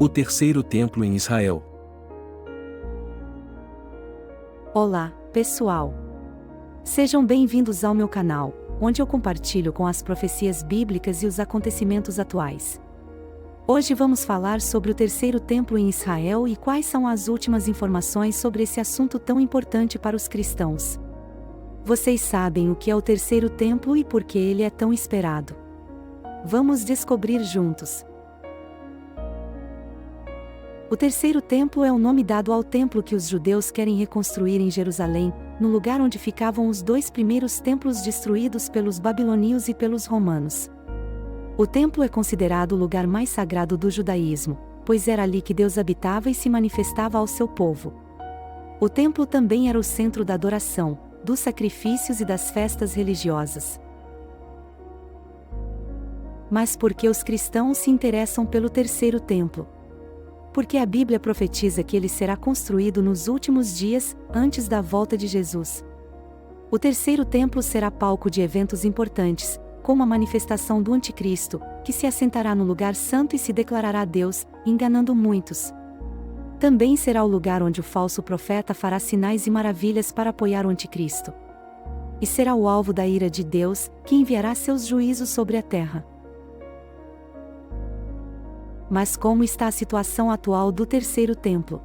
O terceiro templo em Israel. Olá, pessoal! Sejam bem-vindos ao meu canal, onde eu compartilho com as profecias bíblicas e os acontecimentos atuais. Hoje vamos falar sobre o terceiro templo em Israel e quais são as últimas informações sobre esse assunto tão importante para os cristãos. Vocês sabem o que é o terceiro templo e por que ele é tão esperado. Vamos descobrir juntos. O terceiro templo é o nome dado ao templo que os judeus querem reconstruir em Jerusalém, no lugar onde ficavam os dois primeiros templos destruídos pelos babilônios e pelos romanos. O templo é considerado o lugar mais sagrado do judaísmo, pois era ali que Deus habitava e se manifestava ao seu povo. O templo também era o centro da adoração, dos sacrifícios e das festas religiosas. Mas por que os cristãos se interessam pelo terceiro templo? Porque a Bíblia profetiza que ele será construído nos últimos dias, antes da volta de Jesus. O terceiro templo será palco de eventos importantes, como a manifestação do Anticristo, que se assentará no lugar santo e se declarará Deus, enganando muitos. Também será o lugar onde o falso profeta fará sinais e maravilhas para apoiar o Anticristo. E será o alvo da ira de Deus, que enviará seus juízos sobre a terra. Mas como está a situação atual do terceiro templo?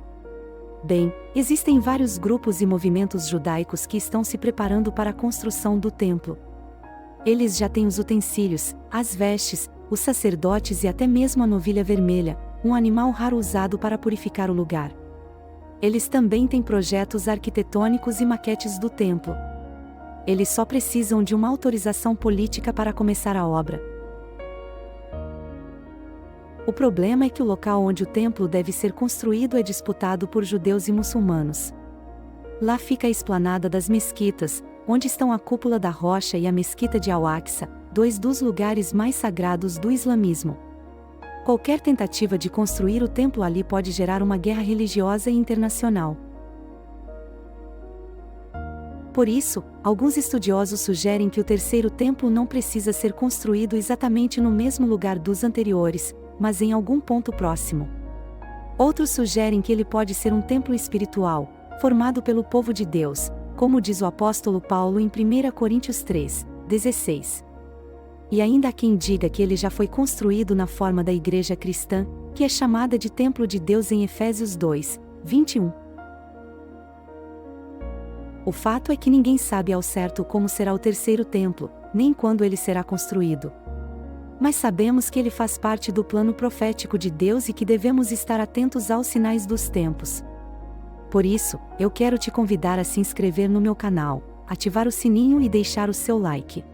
Bem, existem vários grupos e movimentos judaicos que estão se preparando para a construção do templo. Eles já têm os utensílios, as vestes, os sacerdotes e até mesmo a novilha vermelha, um animal raro usado para purificar o lugar. Eles também têm projetos arquitetônicos e maquetes do templo. Eles só precisam de uma autorização política para começar a obra. O problema é que o local onde o templo deve ser construído é disputado por judeus e muçulmanos. Lá fica a esplanada das mesquitas, onde estão a cúpula da rocha e a mesquita de Al-Aqsa, dois dos lugares mais sagrados do islamismo. Qualquer tentativa de construir o templo ali pode gerar uma guerra religiosa e internacional. Por isso, alguns estudiosos sugerem que o terceiro templo não precisa ser construído exatamente no mesmo lugar dos anteriores, mas em algum ponto próximo. Outros sugerem que ele pode ser um templo espiritual, formado pelo povo de Deus, como diz o apóstolo Paulo em 1 Coríntios 3, 16. E ainda há quem diga que ele já foi construído na forma da igreja cristã, que é chamada de templo de Deus em Efésios 2, 21. O fato é que ninguém sabe ao certo como será o terceiro templo, nem quando ele será construído. Mas sabemos que ele faz parte do plano profético de Deus e que devemos estar atentos aos sinais dos tempos. Por isso, eu quero te convidar a se inscrever no meu canal, ativar o sininho e deixar o seu like.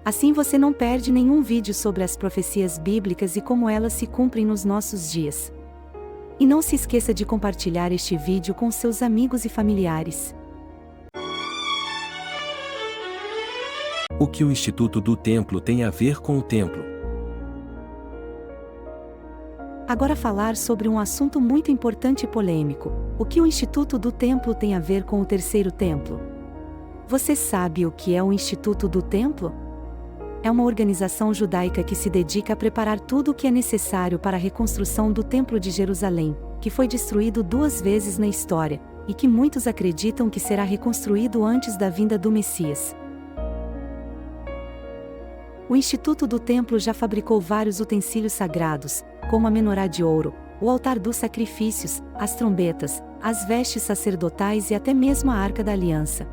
Assim você não perde nenhum vídeo sobre as profecias bíblicas e como elas se cumprem nos nossos dias. E não se esqueça de compartilhar este vídeo com seus amigos e familiares. O que o Instituto do Templo tem a ver com o templo? Agora falar sobre um assunto muito importante e polêmico: o que o Instituto do Templo tem a ver com o terceiro templo? Você sabe o que é o Instituto do Templo? É uma organização judaica que se dedica a preparar tudo o que é necessário para a reconstrução do Templo de Jerusalém, que foi destruído 2 vezes na história, e que muitos acreditam que será reconstruído antes da vinda do Messias. O Instituto do Templo já fabricou vários utensílios sagrados, como a menorá de ouro, o altar dos sacrifícios, as trombetas, as vestes sacerdotais e até mesmo a Arca da Aliança.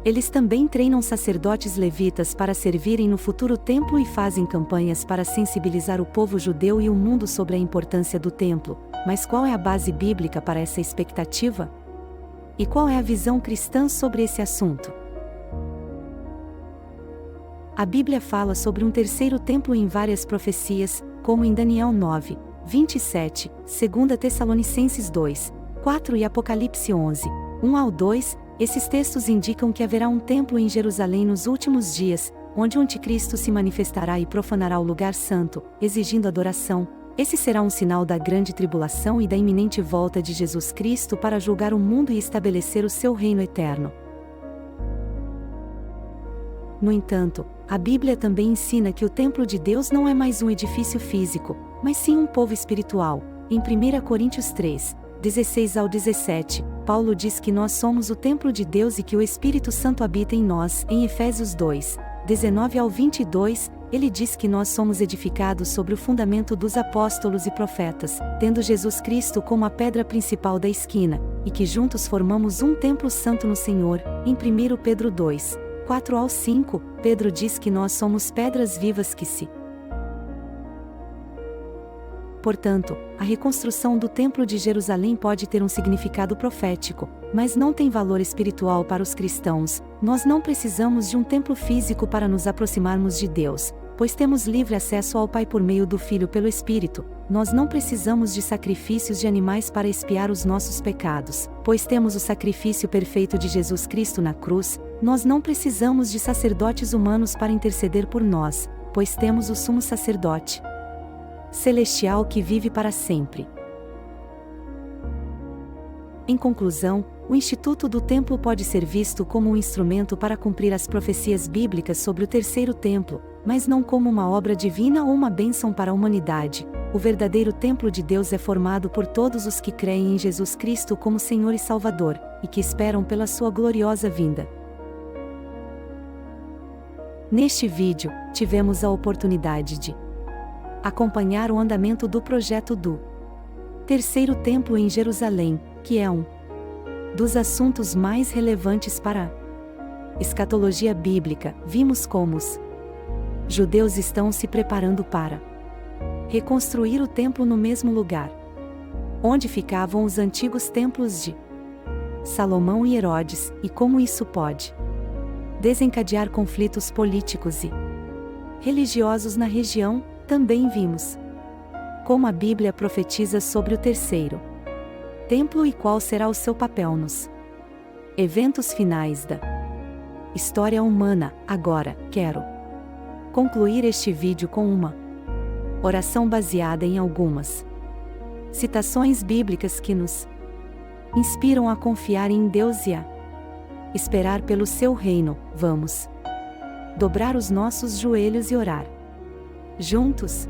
Eles também treinam sacerdotes levitas para servirem no futuro templo e fazem campanhas para sensibilizar o povo judeu e o mundo sobre a importância do templo. Mas qual é a base bíblica para essa expectativa? E qual é a visão cristã sobre esse assunto? A Bíblia fala sobre um terceiro templo em várias profecias, como em Daniel 9, 27, 2 Tessalonicenses 2, 4 e Apocalipse 11, 1 ao 2. Esses textos indicam que haverá um templo em Jerusalém nos últimos dias, onde o Anticristo se manifestará e profanará o lugar santo, exigindo adoração. Esse será um sinal da grande tribulação e da iminente volta de Jesus Cristo para julgar o mundo e estabelecer o seu reino eterno. No entanto, a Bíblia também ensina que o templo de Deus não é mais um edifício físico, mas sim um povo espiritual, Em 1 Coríntios 3, 16 ao 17, Paulo diz que nós somos o templo de Deus e que o Espírito Santo habita em nós. Em Efésios 2, 19 ao 22, ele diz que nós somos edificados sobre o fundamento dos apóstolos e profetas, tendo Jesus Cristo como a pedra principal da esquina, e que juntos formamos um templo santo no Senhor. Em 1 Pedro 2, 4 ao 5, Pedro diz que nós somos pedras vivas que se. Portanto, a reconstrução do Templo de Jerusalém pode ter um significado profético, mas não tem valor espiritual para os cristãos. Nós não precisamos de um templo físico para nos aproximarmos de Deus, pois temos livre acesso ao Pai por meio do Filho pelo Espírito. Nós não precisamos de sacrifícios de animais para expiar os nossos pecados, pois temos o sacrifício perfeito de Jesus Cristo na cruz. Nós não precisamos de sacerdotes humanos para interceder por nós, pois temos o sumo sacerdote celestial que vive para sempre. Em conclusão, o Instituto do Templo pode ser visto como um instrumento para cumprir as profecias bíblicas sobre o terceiro templo, mas não como uma obra divina ou uma bênção para a humanidade. O verdadeiro templo de Deus é formado por todos os que creem em Jesus Cristo como Senhor e Salvador, e que esperam pela sua gloriosa vinda. Neste vídeo, tivemos a oportunidade de acompanhar o andamento do projeto do Terceiro Templo em Jerusalém, que é um dos assuntos mais relevantes para a escatologia bíblica. Vimos como os judeus estão se preparando para reconstruir o templo no mesmo lugar onde ficavam os antigos templos de Salomão e Herodes, e como isso pode desencadear conflitos políticos e religiosos na região. Também vimos como a Bíblia profetiza sobre o terceiro templo e qual será o seu papel nos eventos finais da história humana. Agora, quero concluir este vídeo com uma oração baseada em algumas citações bíblicas que nos inspiram a confiar em Deus e a esperar pelo seu reino. Vamos dobrar os nossos joelhos e orar juntos.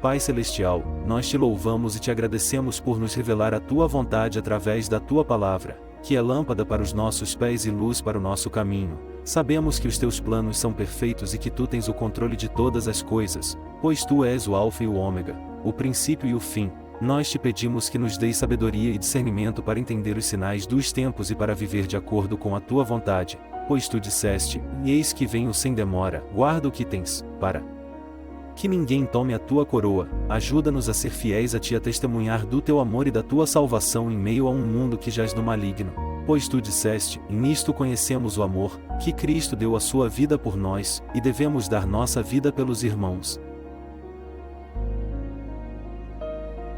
Pai Celestial, nós te louvamos e te agradecemos por nos revelar a tua vontade através da tua palavra, que é lâmpada para os nossos pés e luz para o nosso caminho. Sabemos que os teus planos são perfeitos e que tu tens o controle de todas as coisas, pois tu és o Alfa e o Ômega, o princípio e o fim. Nós te pedimos que nos deis sabedoria e discernimento para entender os sinais dos tempos e para viver de acordo com a tua vontade, pois tu disseste, e eis que venho sem demora. Guarda o que tens, para que ninguém tome a tua coroa. Ajuda-nos a ser fiéis a ti, a testemunhar do teu amor e da tua salvação em meio a um mundo que jaz no maligno. Pois tu disseste, e nisto conhecemos o amor, que Cristo deu a sua vida por nós, e devemos dar nossa vida pelos irmãos.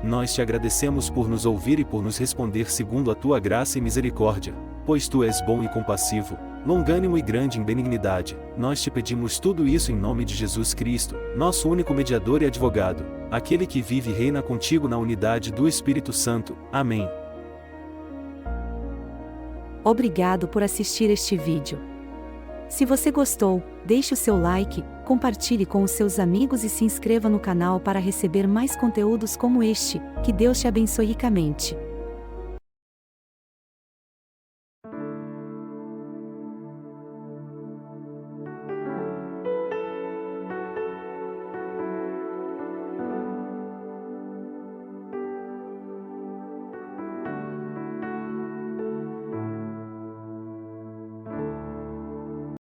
Nós te agradecemos por nos ouvir e por nos responder segundo a tua graça e misericórdia, pois tu és bom e compassivo, longânimo e grande em benignidade. Nós te pedimos tudo isso em nome de Jesus Cristo, nosso único mediador e advogado, aquele que vive e reina contigo na unidade do Espírito Santo. Amém. Obrigado por assistir este vídeo. Se você gostou, deixe o seu like, compartilhe com os seus amigos e se inscreva no canal para receber mais conteúdos como este. Que Deus te abençoe ricamente.